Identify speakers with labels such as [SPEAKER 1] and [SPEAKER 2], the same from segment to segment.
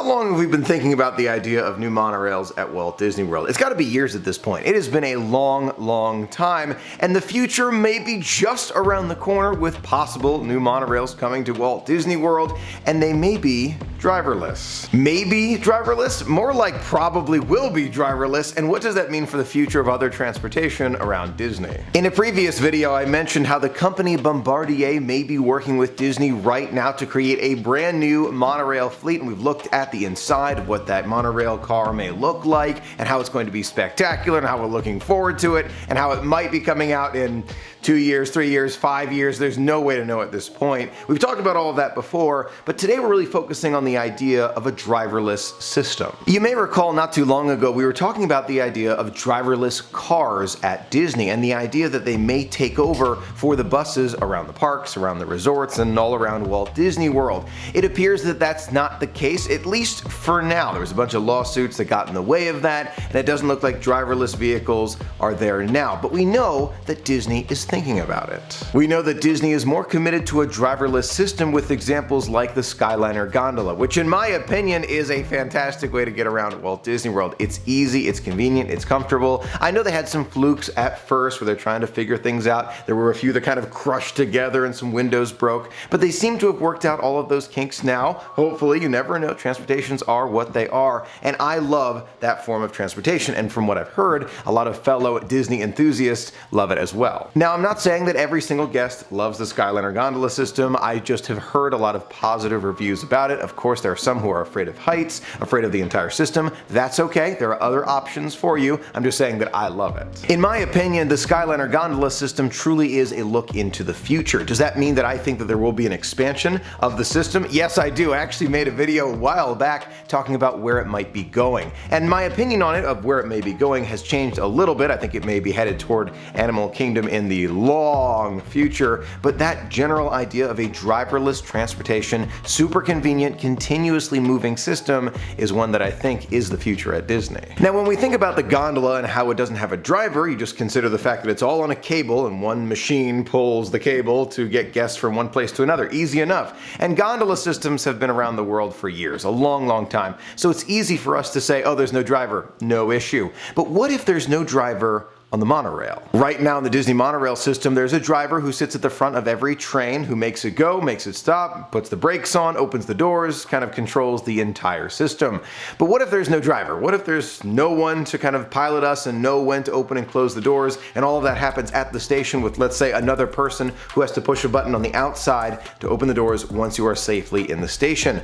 [SPEAKER 1] long have we been thinking about the idea of new monorails at Walt Disney World? It's got to be years at this point. It has been a long time, and the future may be just around the corner with possible new monorails coming to Walt Disney World, and they may be driverless. Maybe driverless? More like probably will be driverless, and what does that mean for the future of other transportation around Disney? In a previous video I mentioned how the company Bombardier may be working with Disney right now to create a brand new monorail fleet, and we've looked at the inside of what that monorail car may look like and how it's going to be spectacular and how we're looking forward to it and how it might be coming out in 2 years, 3 years, 5 years. There's no way to know at this point. We've talked about all of that before, but today we're really focusing on the idea of a driverless system. You may recall not too long ago we were talking about the idea of driverless cars at Disney and the idea that they may take over for the buses around the parks, around the resorts, and all around Walt Disney World. It appears that that's not the case, at least for now. There was a bunch of lawsuits that got in the way of that, and it doesn't look like driverless vehicles are there now. But we know that Disney is thinking about it. We know that Disney is more committed to a driverless system with examples like the Skyliner gondola, which in my opinion is a fantastic way to get around at Walt Disney World. It's easy, it's convenient, it's comfortable. I know they had some flukes at first where they're trying to figure things out. There were a few that kind of crushed together and some windows broke, but they seem to have worked out all of those kinks now. Hopefully, you never know, transportations are what they are, and I love that form of transportation, and from what I've heard, a lot of fellow Disney enthusiasts love it as well. Now, I'm not saying that every single guest loves the Skyliner gondola system. I just have heard a lot of positive reviews about it. Of course, there are some who are afraid of heights, afraid of the entire system. That's okay. There are other options for you. I'm just saying that I love it. In my opinion, the Skyliner gondola system truly is a look into the future. Does that mean that I think that there will be an expansion of the system? Yes, I do. I actually made a video a while back talking about where it might be going. And my opinion on it, of where it may be going, has changed a little bit. I think it may be headed toward Animal Kingdom in the long future, but that general idea of a driverless transportation, super convenient, continuously moving system is one that I think is the future at Disney. Now, when we think about the gondola and how it doesn't have a driver, you just consider the fact that it's all on a cable and one machine pulls the cable to get guests from one place to another. Easy enough. And gondola systems have been around the world for years, a long time. So it's easy for us to say, oh, there's no driver, no issue. But what if there's no driver on the monorail? Right now in the Disney monorail system, there's a driver who sits at the front of every train, who makes it go, makes it stop, puts the brakes on, opens the doors, kind of controls the entire system. But what if there's no driver? What if there's no one to kind of pilot us and know when to open and close the doors, and all of that happens at the station with, let's say, another person who has to push a button on the outside to open the doors once you are safely in the station?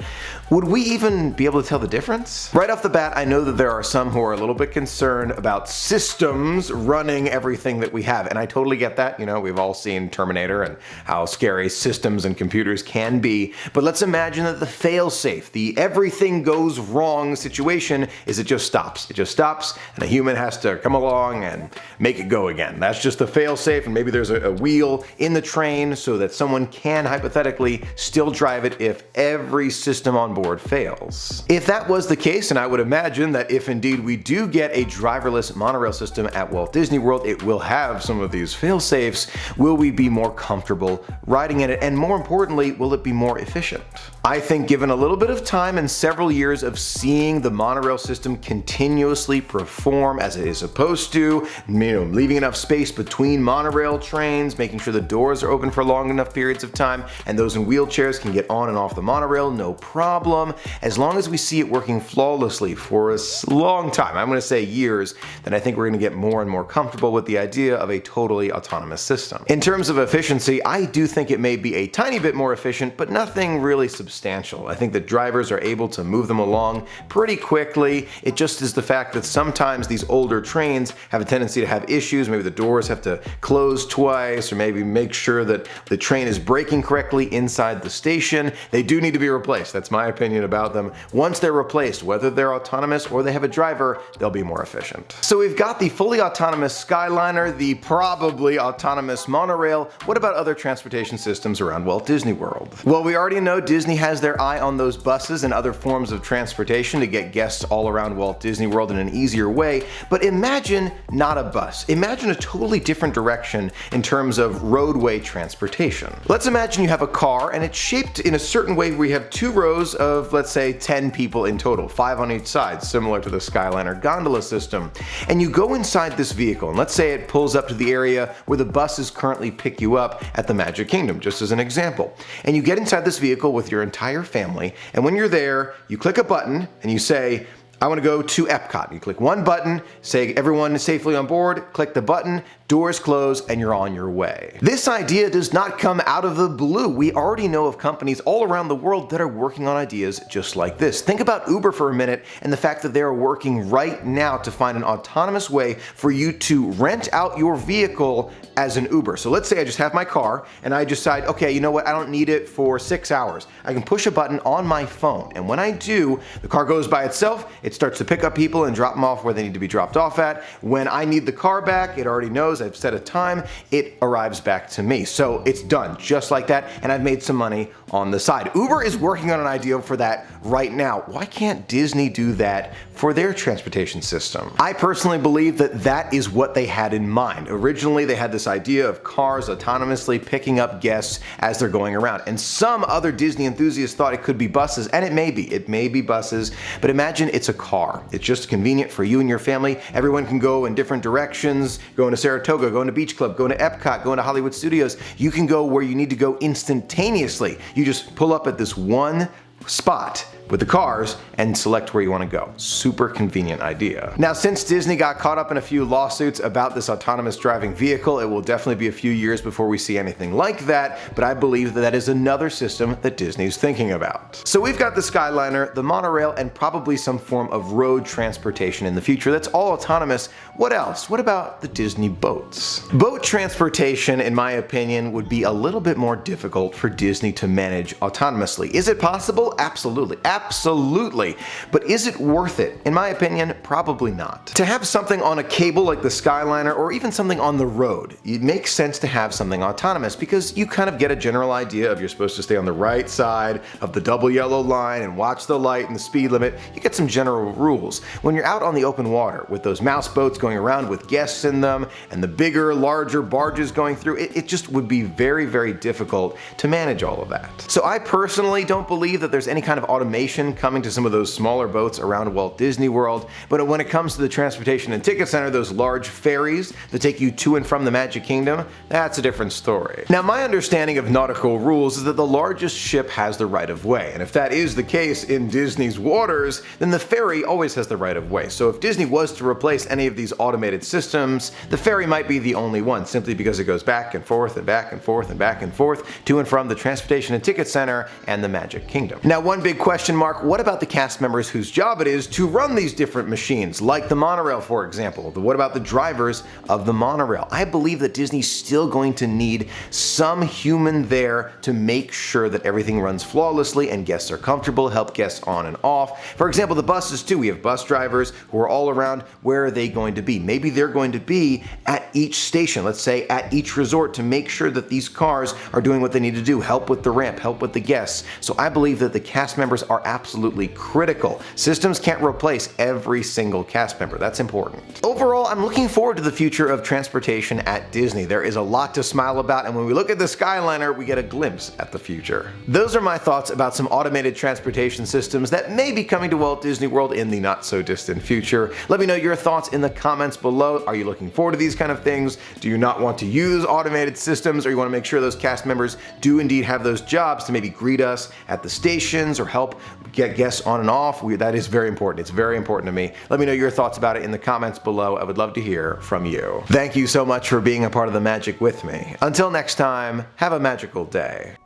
[SPEAKER 1] Would we even be able to tell the difference? Right off the bat, I know that there are some who are a little bit concerned about systems running everything that we have, and I totally get that. You know, we've all seen Terminator and how scary systems and computers can be, but let's imagine that the fail-safe, the everything goes wrong situation is it just stops. It just stops, and a human has to come along and make it go again. That's just the fail-safe, and maybe there's a wheel in the train so that someone can hypothetically still drive it if every system on board fails. If that was the case, and I would imagine that if indeed we do get a driverless monorail system at Walt Disney World, it will have some of these fail-safes. Will we be more comfortable riding in it? And more importantly, will it be more efficient? I think given a little bit of time and several years of seeing the monorail system continuously perform as it is supposed to, leaving enough space between monorail trains, making sure the doors are open for long enough periods of time, and those in wheelchairs can get on and off the monorail, no problem. As long as we see it working flawlessly for a long time, I'm going to say years, then I think we're going to get more and more comfortable with the idea of a totally autonomous system. In terms of efficiency, I do think it may be a tiny bit more efficient, but nothing really substantial. I think that drivers are able to move them along pretty quickly. It just is the fact that sometimes these older trains have a tendency to have issues. Maybe the doors have to close twice, or maybe make sure that the train is braking correctly inside the station. They do need to be replaced. That's my opinion about them. Once they're replaced, whether they're autonomous or they have a driver, they'll be more efficient. So we've got the fully autonomous autonomous Skyliner, the probably autonomous monorail, what about other transportation systems around Walt Disney World? Well, we already know Disney has their eye on those buses and other forms of transportation to get guests all around Walt Disney World in an easier way, but imagine not a bus. Imagine a totally different direction in terms of roadway transportation. Let's imagine you have a car and it's shaped in a certain way where you have two rows of, let's say, 10 people in total, 5 on each side, similar to the Skyliner gondola system. And you go inside this vehicle, and let's say it pulls up to the area where the buses currently pick you up at the Magic Kingdom, just as an example. And you get inside this vehicle with your entire family, and when you're there, you click a button and you say, I want to go to Epcot. You click one button, say everyone is safely on board, click the button, doors close, and you're on your way. This idea does not come out of the blue. We already know of companies all around the world that are working on ideas just like this. Think about Uber for a minute and the fact that they are working right now to find an autonomous way for you to rent out your vehicle as an Uber. So let's say I just have my car and I decide, okay, you know what, I don't need it for 6 hours. I can push a button on my phone, and when I do, the car goes by itself, it starts to pick up people and drop them off where they need to be dropped off at. When I need the car back, it already knows, I've set a time, it arrives back to me. So it's done just like that, and I've made some money on the side. Uber is working on an idea for that right now. Why can't Disney do that for their transportation system? I personally believe that that is what they had in mind. Originally, they had this idea of cars autonomously picking up guests as they're going around, and some other Disney enthusiasts thought it could be buses, and it may be buses, but imagine it's a car. It's just convenient for you and your family. Everyone can go in different directions, going to Saratoga, going to Beach Club, going to Epcot, going to Hollywood Studios. You can go where you need to go instantaneously. You just pull up at this one spot with the cars and select where you want to go. Super convenient idea. Now, since Disney got caught up in a few lawsuits about this autonomous driving vehicle, it will definitely be a few years before we see anything like that, but I believe that that is another system that Disney's thinking about. So we've got the Skyliner, the monorail, and probably some form of road transportation in the future that's all autonomous. What else? What about the Disney boats? Boat transportation, in my opinion, would be a little bit more difficult for Disney to manage autonomously. Is it possible? Absolutely. Absolutely. But is it worth it? In my opinion, probably not. To have something on a cable like the Skyliner, or even something on the road, it makes sense to have something autonomous because you kind of get a general idea of you're supposed to stay on the right side of the double yellow line and watch the light and the speed limit. You get some general rules. When you're out on the open water with those mouse boats going around with guests in them and the bigger, larger barges going through, it just would be very, very difficult to manage all of that. So I personally don't believe that there's any kind of automation coming to some of those smaller boats around Walt Disney World, but when it comes to the transportation and ticket center, those large ferries that take you to and from the Magic Kingdom, that's a different story. Now, my understanding of nautical rules is that the largest ship has the right of way, and if that is the case in Disney's waters, then the ferry always has the right of way. So if Disney was to replace any of these automated systems, the ferry might be the only one, simply because it goes back and forth and back and forth and back and forth to and from the transportation and ticket center and the Magic Kingdom. Now, one big question mark, what about the cast members whose job it is to run these different machines, like the monorail, for example? What about the drivers of the monorail? I believe that Disney's still going to need some human there to make sure that everything runs flawlessly and guests are comfortable, help guests on and off. For example, the buses too. We have bus drivers who are all around. Where are they going to be? Maybe they're going to be at each station, let's say at each resort, to make sure that these cars are doing what they need to do, help with the ramp, help with the guests. So I believe that the cast members are absolutely critical. Systems can't replace every single cast member. That's important. Overall, I'm looking forward to the future of transportation at Disney. There is a lot to smile about, and when we look at the Skyliner, we get a glimpse at the future. Those are my thoughts about some automated transportation systems that may be coming to Walt Disney World in the not so distant future. Let me know your thoughts in the comments below. Are you looking forward to these kind of things? Do you not want to use automated systems, or you want to make sure those cast members do indeed have those jobs to maybe greet us at the stations or help get guests on and off? That is very important. It's very important to me. Let me know your thoughts about it in the comments below. I would love to hear from you. Thank you so much for being a part of the magic with me. Until next time, have a magical day.